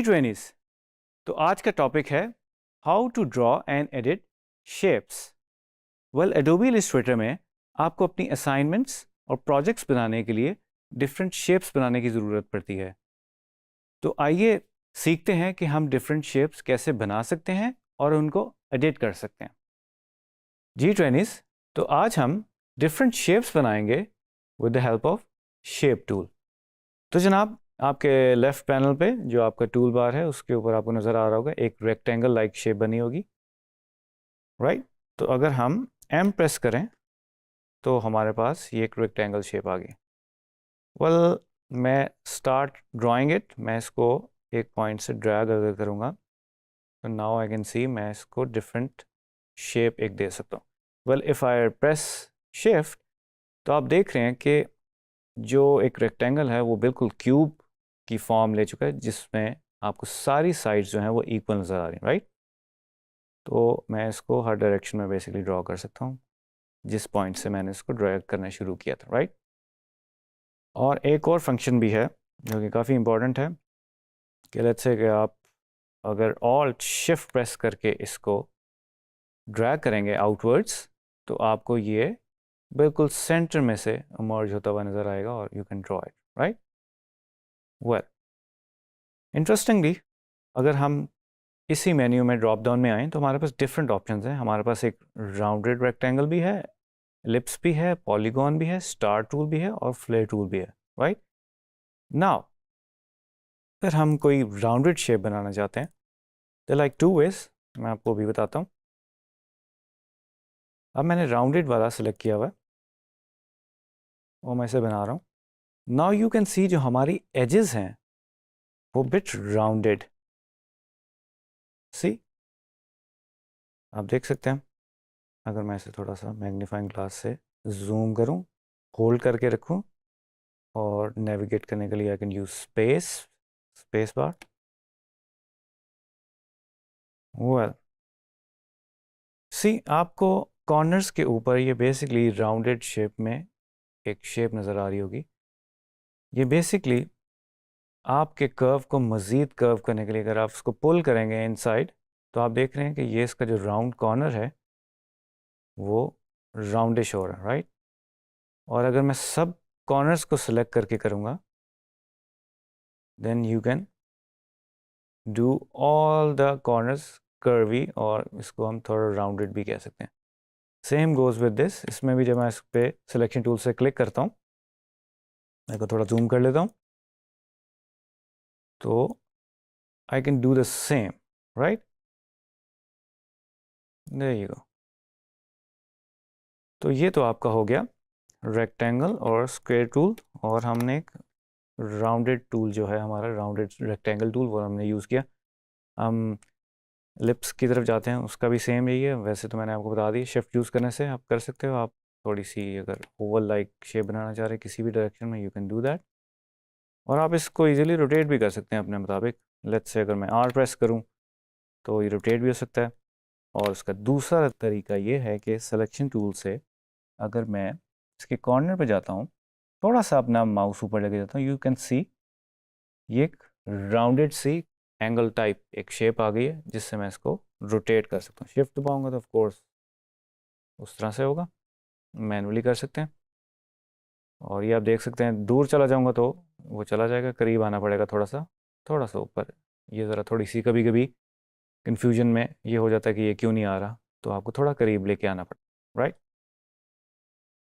ट्वेनीज। तो आज का टॉपिक है how to draw and edit shapes. Well, Adobe Illustrator में आपको अपनी असाइनमेंट्स और प्रोजेक्ट्स बनाने के लिए डिफरेंट शेप्स बनाने की ज़रूरत पड़ती है। तो आइए सीखते हैं कि हम डिफरेंट शेप्स कैसे बना सकते हैं और उनको एडिट कर सकते हैं। जी ट्वेनीज, तो आज हम डिफरेंट शेप्स बनाएंगे with the help of shape tool. तो जनाब, आपके लेफ्ट पैनल पे जो आपका टूल बार है उसके ऊपर आपको नज़र आ रहा होगा एक रेक्टेंगल लाइक शेप बनी होगी, राइट। तो अगर हम एम प्रेस करें तो हमारे पास ये एक रेक्टेंगल शेप आ गई। वेल, मैं स्टार्ट ड्राइंग इट, मैं इसको एक पॉइंट से ड्रैग अगर करूँगा तो नाउ आई कैन सी मैं इसको डिफरेंट शेप एक दे सकता हूँ। Well, if I press shift तो आप देख रहे हैं कि जो एक रेक्टेंगल है वो बिल्कुल क्यूब की फॉर्म ले चुका है, जिसमें आपको सारी साइड्स जो हैं वो इक्वल नज़र आ रही हैं, राइट। तो मैं इसको हर डायरेक्शन में बेसिकली ड्रॉ कर सकता हूँ जिस पॉइंट से मैंने इसको ड्रैग करना शुरू किया था, राइट। और एक और फंक्शन भी है जो कि काफ़ी इंपॉर्टेंट है कि लेट्स से कि आप अगर ऑल्ट शिफ्ट प्रेस करके इसको ड्रैग करेंगे आउटवर्ड्स तो आपको ये बिल्कुल सेंटर में से इमर्ज होता हुआ नज़र आएगा और you can draw it, right. Well, interestingly अगर हम इसी मेन्यू में ड्रॉप डाउन में आएँ तो हमारे पास डिफरेंट ऑप्शंस हैं। हमारे पास एक राउंडेड रेक्टेंगल भी है, एलिप्स भी है, पॉलीगॉन भी है, स्टार टूल भी है और फ्लेयर टूल भी है, राइट। नाउ अगर हम कोई राउंडेड शेप बनाना चाहते हैं तो लाइक टू वेज, मैं आपको भी बताता हूँ। अब मैंने राउंडेड वाला सेलेक्ट किया हुआ है और मैं इसे बना रहा हूँ। नाउ यू कैन सी जो हमारी एजेस हैं वो बिट राउंडेड, सी आप देख सकते हैं। अगर मैं इसे थोड़ा सा मैग्नीफाइंग ग्लास से जूम करूं, होल्ड करके रखूं और नेविगेट करने के लिए I can use space bar. Well, see आपको कॉर्नर्स के ऊपर ये बेसिकली राउंडेड शेप में एक शेप नज़र आ रही होगी। ये बेसिकली आपके कर्व को मज़ीद कर्व करने के लिए अगर आप इसको पुल करेंगे इनसाइड तो आप देख रहे हैं कि ये इसका जो राउंड कॉर्नर है वो राउंडिश हो रहा है, राइट। और अगर मैं सब कॉर्नर्स को सिलेक्ट करके करूँगा then you can do all the corners curvy, और इसको हम थोड़ा राउंडेड भी कह सकते हैं। सेम गोज़ विद दिस, इसमें भी जब मैं इस पर सिलेक्शन टूल से क्लिक करता हूँ, मैं को थोड़ा जूम कर लेता हूँ तो I can do the same, right. There you go. तो ये तो आपका हो गया रेक्टेंगल और स्क्वायर टूल, और हमने एक राउंडेड टूल जो है हमारा राउंडेड रेक्टेंगल टूल वो हमने यूज़ किया। हम लिप्स की तरफ जाते हैं, उसका भी सेम यही है। वैसे तो मैंने आपको बता दी शिफ्ट यूज़ करने से आप कर सकते हो। आप थोड़ी सी अगर ओवल लाइक शेप बनाना चाह रहे हैं किसी भी डायरेक्शन में, यू कैन डू दैट। और आप इसको इजीली रोटेट भी कर सकते हैं अपने मुताबिक। लेट्स से अगर मैं आर प्रेस करूं तो ये रोटेट भी हो सकता है। और उसका दूसरा तरीका ये है कि सिलेक्शन टूल से अगर मैं इसके कॉर्नर पर जाता हूँ, थोड़ा सा अपना माउस ऊपर लेके जाता हूँ, यू कैन सी ये एक राउंडेड सी एंगल टाइप एक शेप आ गई है जिससे मैं इसको रोटेट कर सकता हूँ। शिफ्ट दबाऊंगा तो ऑफ कोर्स उस तरह से होगा, मैनुअली कर सकते हैं। और ये आप देख सकते हैं दूर चला जाऊंगा तो वो चला जाएगा, करीब आना पड़ेगा थोड़ा सा ऊपर। ये ज़रा थोड़ी सी कभी कभी कन्फ्यूजन में ये हो जाता है कि ये क्यों नहीं आ रहा, तो आपको थोड़ा करीब लेके आना पड़ेगा, राइट।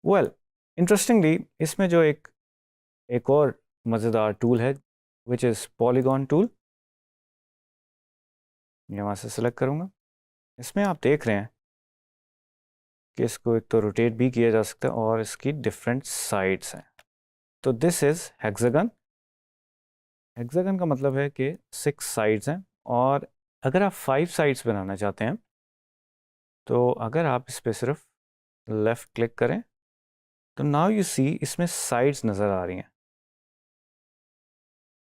वेल, इंटरेस्टिंगली इसमें जो एक और मज़ेदार टूल है विच इज़ पॉलीगॉन टूल। ये वहाँ से सेलेक्ट करूँगा। इसमें आप देख रहे हैं कि इसको एक तो रोटेट भी किया जा सकता है और इसकी डिफरेंट साइड्स हैं। तो दिस इज़ हेक्सागन। हेक्सागन का मतलब है कि 6 साइड्स हैं, और अगर आप 5 साइड्स बनाना चाहते हैं तो अगर आप इस पर सिर्फ लेफ़्ट क्लिक करें तो नाउ यू सी इसमें साइड्स नज़र आ रही हैं।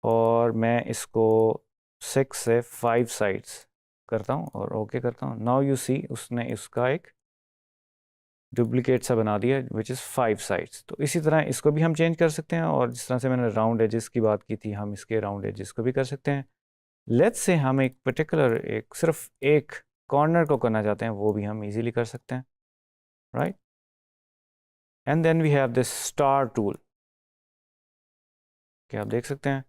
और मैं इसको 6 से 5 साइड्स करता हूँ और ओके करता हूँ। नाउ यू सी उसने इसका एक डुप्लीकेट सा बना दिया विच इज़ 5 साइड्स। तो इसी तरह इसको भी हम चेंज कर सकते हैं, और जिस तरह से मैंने राउंड एजेस की बात की थी हम इसके राउंड एजेस को भी कर सकते हैं। लेट्स से हम एक पर्टिकुलर सिर्फ एक कॉर्नर को करना चाहते हैं, वो भी हम इजीली कर सकते हैं, right. And then we have this star tool, क्या आप देख सकते हैं।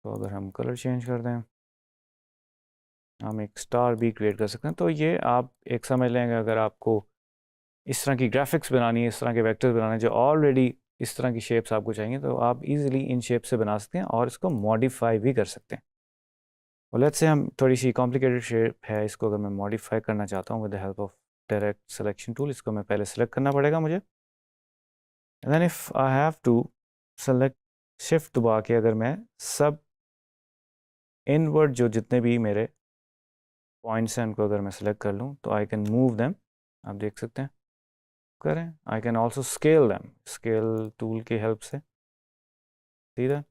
तो अगर हम कलर चेंज कर दें, हम एक स्टार भी क्रिएट कर सकते हैं। तो ये आप एक समझ लेंगे, अगर आपको इस तरह की ग्राफिक्स बनानी है, इस तरह के वेक्टर्स बनाने जो ऑलरेडी इस तरह की शेप्स आपको चाहिए, तो आप इजीली इन शेप से बना सकते हैं और इसको मॉडिफाई भी कर सकते हैं। और लेट्स से हम थोड़ी सी कॉम्प्लिकेटेड शेप है, इसको अगर मैं मॉडिफाई करना चाहता हूँ with the help of direct selection tool, इसको मैं पहले सेलेक्ट करना पड़ेगा मुझे। And then if I have to select, shift दबा के अगर मैं सब इनवर्ड जो जितने भी मेरे पॉइंट्स हैं उनको अगर मैं सेलेक्ट कर लूँ, तो आई कैन मूव देम, आप देख सकते हैं करें। I can also scale them, scale tool की हेल्प से, सीधा।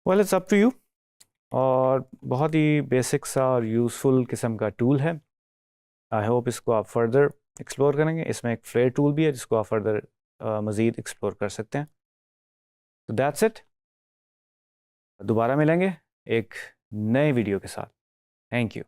Well it's up to you. और बहुत ही बेसिक सा और यूज़फुल किस्म का टूल है। आई होप इसको आप फर्दर एक्सप्लोर करेंगे। इसमें एक फ्लेयर टूल भी है जिसको आप फर्दर मज़ीद एक्सप्लोर कर सकते हैं। तो दैट्स इट, दोबारा मिलेंगे एक नए वीडियो के साथ। Thank you.